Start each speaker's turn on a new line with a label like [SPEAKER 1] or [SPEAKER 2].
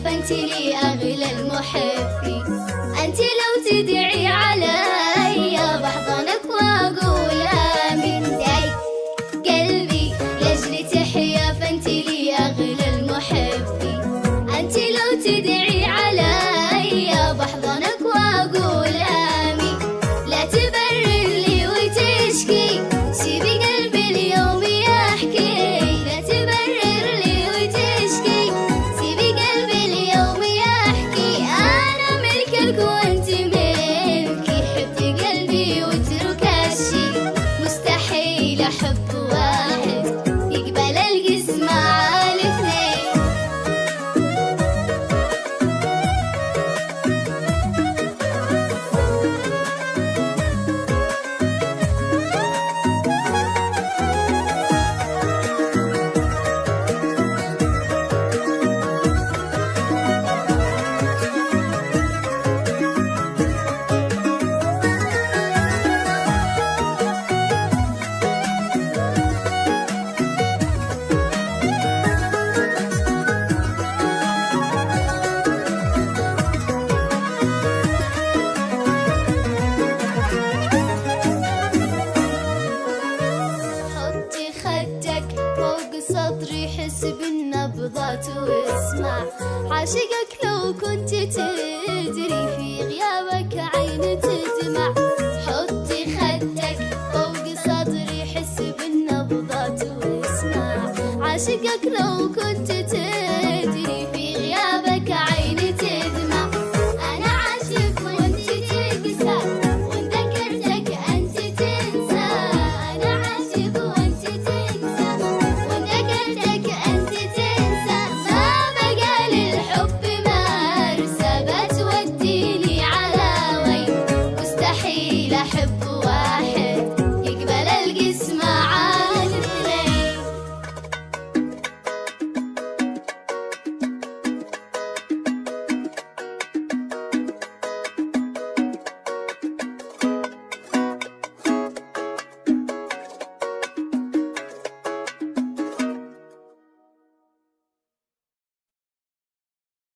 [SPEAKER 1] فانت لي أغلى المحبين. أنت لو تدعي علي بحضنك وأقول آمين. داي قلبي لأجل تحيا فانت لي أغلى المحبين. أنت لو تدعي علي بحضنك وأقول آمين. لا تبرر لي وتشكي سيبي قلبي اليوم يحكي. لا تبرر لي وتشكي سيبي قلبي اليوم يحكي. أنا ملكك وأنت ملكي. حبي قلبي واترك الشي. مستحيل أحب واحد يقبل القسمة على اثنين. حطي خدك فوق صدري حس بالنبضات واسمع. عاشقك لو كنت تدري في غيابك عين تدمع. حطي خدك فوق صدري حس بالنبضات واسمع. عاشقك لو كنت